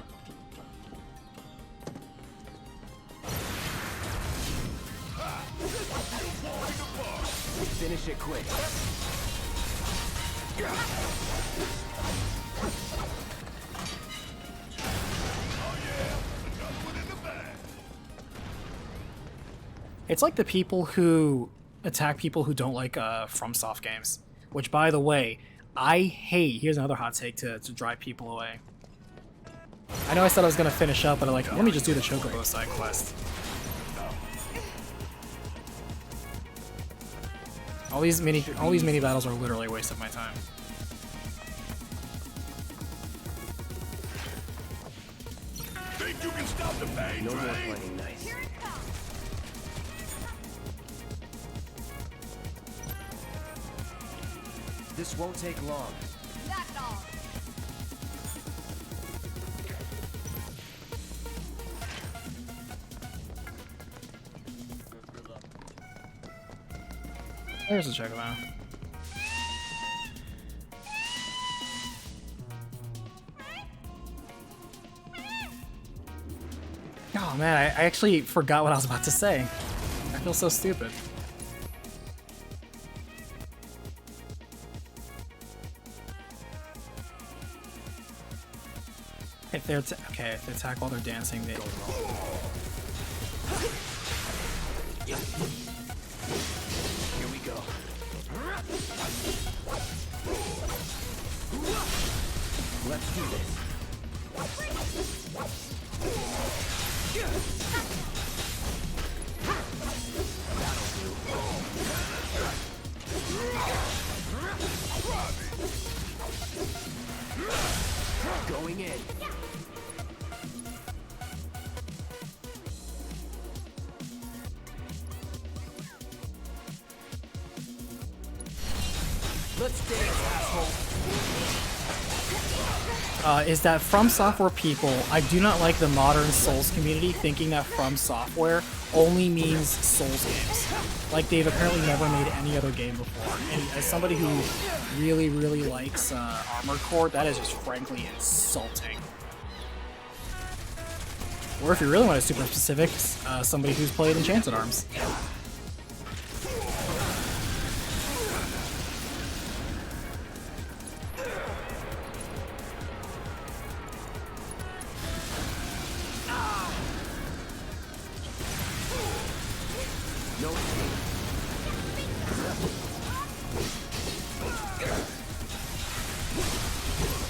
Finish it quick. It's like the people who attack people who don't like FromSoft games. Which, by the way, I hate. Here's another hot take to drive people away. I know I said I was gonna finish up, but I'm like, let me just do the Chocobo side quest. All these mini battles are literally a waste of my time. Think you can stop the pain No more train? playing nice. This won't take long. That's all. There's a Chocobo. Oh man, I actually forgot what I was about to say. I feel so stupid. If they're okay, if they attack while they're dancing, they. Here we go. Let's do this. Going in. Let's dance, asshole. Is that From Software people, I do not like the modern Souls community thinking that From Software only means Souls games. Like, they've apparently never made any other game before. And as somebody who really, really likes Armored Core, that is just frankly insulting. Or if you really want to super specific, somebody who's played Enchanted Arms.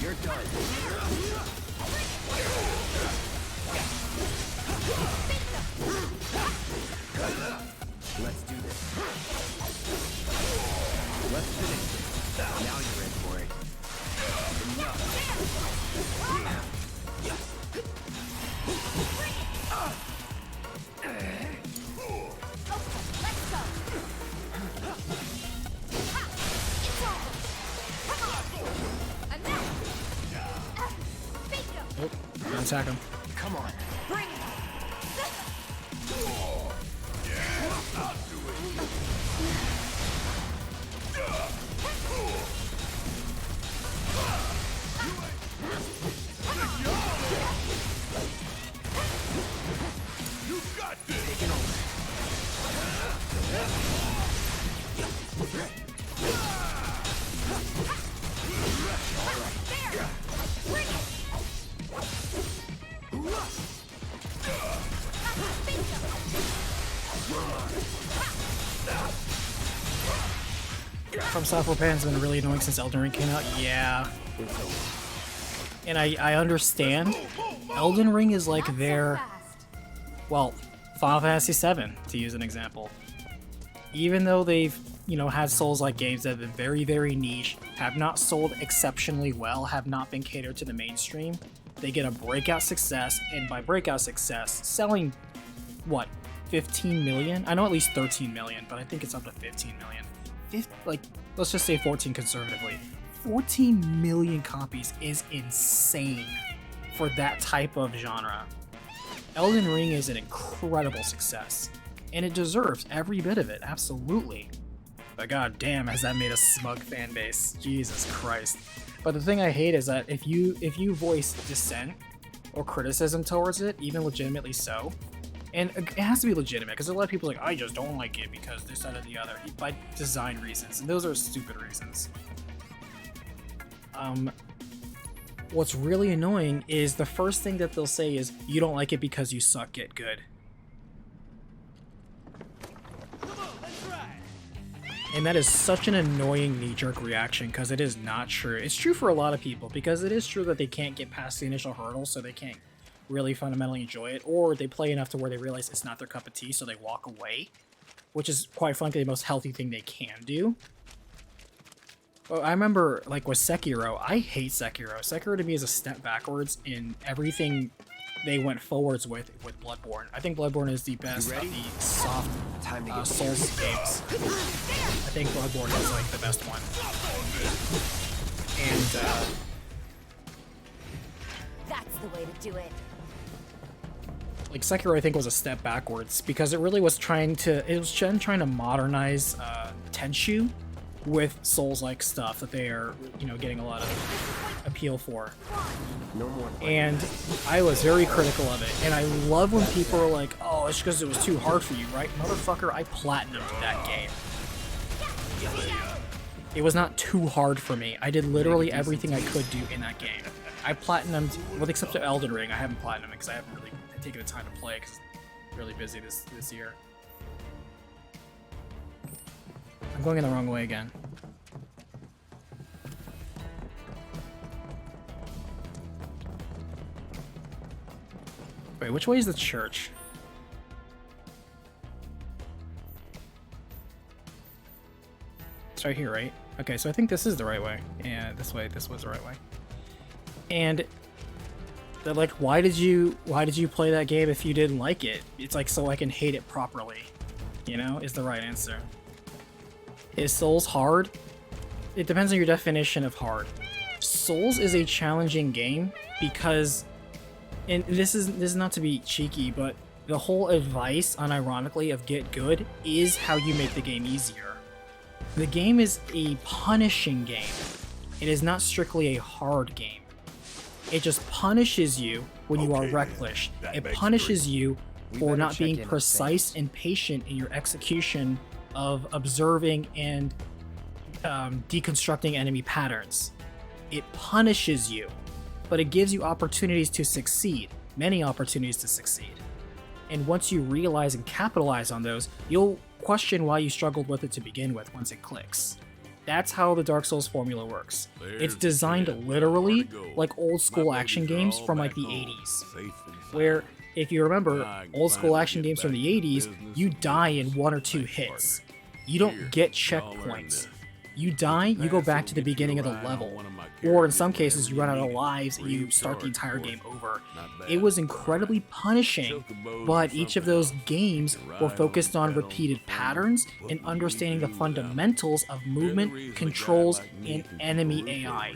You're done. Let's do this. Let's finish this. Now you're in for it. Nope, don't attack him. Come on. From Software fans have been really annoying since Elden Ring came out. Yeah. And I understand. Elden Ring is like their, well, Final Fantasy VII, to use an example. Even though they've, had Souls-like games that have been very, very niche, have not sold exceptionally well, have not been catered to the mainstream, they get a breakout success, and by breakout success, selling, what, 15 million? I know at least 13 million, but I think it's up to 15 million. Let's just say 14 conservatively. 14 million copies is insane for that type of genre. Elden Ring is an incredible success, and it deserves every bit of it, absolutely. But god damn, has that made a smug fan base. Jesus Christ. But the thing I hate is that if you voice dissent or criticism towards it, even legitimately so, and it has to be legitimate, because a lot of people are like, I just don't like it because this, that, or the other, by design reasons, and those are stupid reasons. What's really annoying is the first thing that they'll say is, you don't like it because you suck, get good. And that is such an annoying knee-jerk reaction, because it is not true. It's true for a lot of people, because it is true that they can't get past the initial hurdle, so they can't really fundamentally enjoy it, or they play enough to where they realize it's not their cup of tea, so they walk away, which is quite frankly the most healthy thing they can do. Well, I remember, like, with Sekiro, I hate Sekiro. Sekiro to me is a step backwards in everything they went forwards with Bloodborne. I think Bloodborne is the best of the soft Souls games. I think Bloodborne is, like, the best one. And, That's the way to do it. like, Sekiro, I think, was a step backwards, because it really was trying to modernize Tenchu with Souls-like stuff that they are, you know, getting a lot of appeal for. No more. And I was very critical of it, and I love when people are like, oh, it's because it was too hard for you, right? Motherfucker, I platinumed that game. It was not too hard for me. I did literally everything I could do in that game. I platinumed, with the exception of Elden Ring, I haven't platinumed because I haven't really taken the time to play because I'm really busy this year. I'm going in the wrong way again. Wait, which way is the church? It's right here, right? Okay, so I think this is the right way. Yeah, this was the right way. And they're like, why did you play that game if you didn't like it? It's like, so I can hate it properly, you know, is the right answer. Is Souls hard? It depends on your definition of hard. Souls is a challenging game because, and this is not to be cheeky, but the whole advice, unironically, of get good is how you make the game easier. The game is a punishing game. It is not strictly a hard game. It just punishes you when you are reckless. It punishes you for not being precise and patient in your execution of observing and deconstructing enemy patterns. It punishes you, but it gives you opportunities to succeed, many opportunities to succeed. And once you realize and capitalize on those, you'll question why you struggled with it to begin with once it clicks. That's how the Dark Souls formula works. It's designed literally like old school action games from like the 80s, where if you remember old school action games from the 80s, you die in 1 or 2 hits. You don't get checkpoints. You die, you go back to the beginning of the level. Or in some cases, you run out of lives and you start the entire game over. It was incredibly punishing, but each of those games were focused on repeated patterns and understanding the fundamentals of movement, controls, and enemy AI.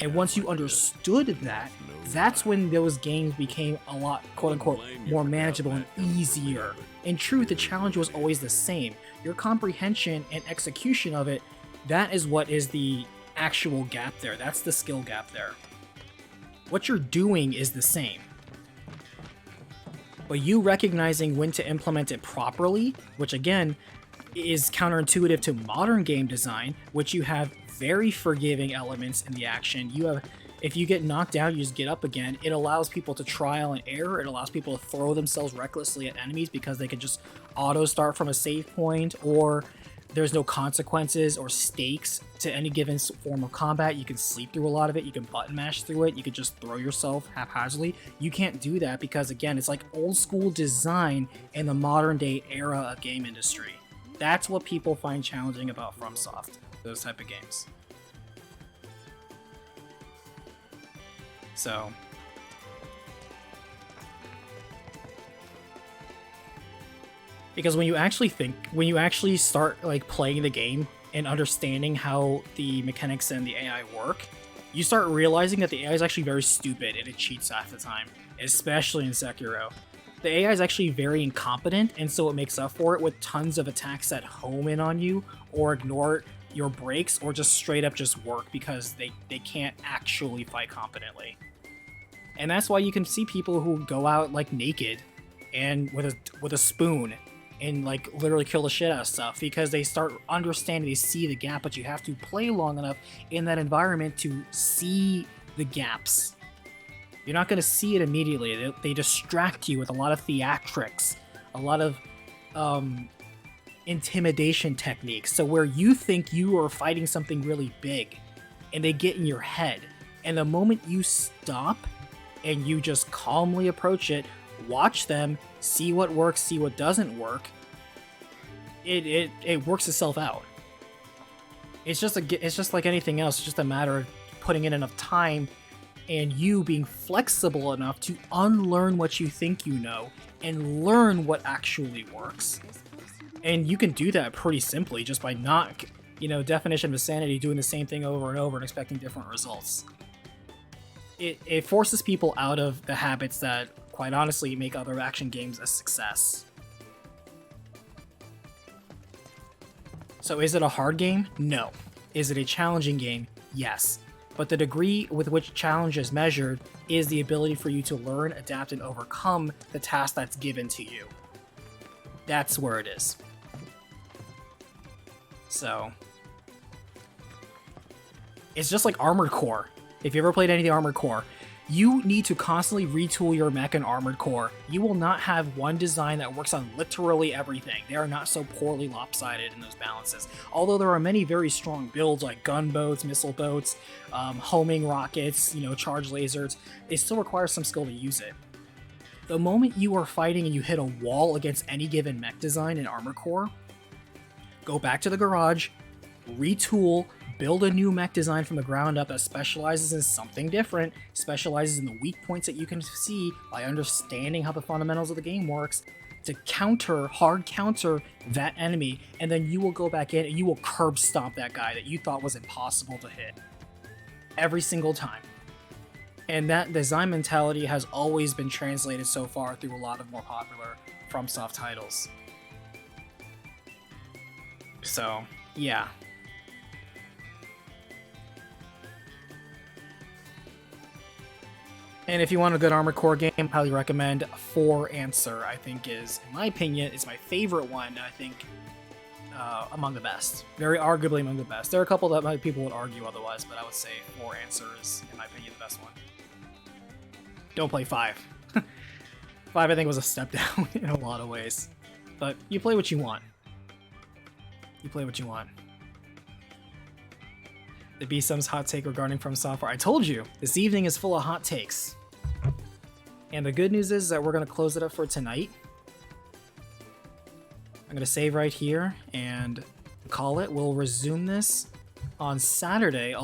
And once you understood that, that's when those games became a lot, quote-unquote, more manageable and easier. In truth, the challenge was always the same. Your comprehension and execution of it, that is what is the actual gap there. That's the skill gap there. What you're doing is the same. But you recognizing when to implement it properly, which again is counterintuitive to modern game design, which you have very forgiving elements in the action. You have, if you get knocked down, you just get up again. It allows people to trial and error. It allows people to throw themselves recklessly at enemies because they can just auto start from a save point, or there's no consequences or stakes to any given form of combat. You can sleep through a lot of it. You can button mash through it. You can just throw yourself haphazardly. You can't do that because, again, it's like old school design in the modern day era of game industry. That's what people find challenging about FromSoft, those type of games. So because when you actually start like playing the game and understanding how the mechanics and the AI work, you start realizing that the AI is actually very stupid and it cheats half the time, especially in Sekiro. The AI is actually very incompetent, and so it makes up for it with tons of attacks that home in on you or ignore your breaks or just straight up just work because they can't actually fight competently. And that's why you can see people who go out like naked and with a spoon and like literally kill the shit out of stuff because they start understanding, they see the gap, but you have to play long enough in that environment to see the gaps. You're not going to see it immediately. They distract you with a lot of theatrics, a lot of intimidation techniques. So where you think you are fighting something really big and they get in your head, and the moment you stop and you just calmly approach it, watch them, see what works, see what doesn't work, it works itself out. It's just like anything else. It's just a matter of putting in enough time and you being flexible enough to unlearn what you think you know and learn what actually works. And you can do that pretty simply just by not, definition of insanity, doing the same thing over and over and expecting different results. It forces people out of the habits that, quite honestly, make other action games a success. So is it a hard game? No. Is it a challenging game? Yes. But the degree with which challenge is measured is the ability for you to learn, adapt, and overcome the task that's given to you. That's where it is. So, it's just like Armored Core. If you ever played any of the Armored Core, you need to constantly retool your mech in Armored Core. You will not have one design that works on literally everything. They are not so poorly lopsided in those balances. Although there are many very strong builds like gunboats, missile boats, homing rockets, charge lasers, it still requires some skill to use it. The moment you are fighting and you hit a wall against any given mech design in Armored Core, go back to the garage, retool, build a new mech design from the ground up that specializes in something different, specializes in the weak points that you can see by understanding how the fundamentals of the game works, to hard counter that enemy, and then you will go back in and you will curb stomp that guy that you thought was impossible to hit. Every single time. And that design mentality has always been translated so far through a lot of more popular FromSoft titles. So, yeah. And if you want a good Armored Core game, I highly recommend For Answer. I think is, in my opinion, is my favorite one. I think among the best. Very arguably among the best. There are a couple that people would argue otherwise, but I would say For Answer is, in my opinion, the best one. Don't play 5. 5, I think, was a step down in a lot of ways. But you play what you want. You play what you want. The B-Sum's hot take regarding From Software. I told you, this evening is full of hot takes. And the good news is that we're going to close it up for tonight. I'm going to save right here and call it. We'll resume this on Saturday.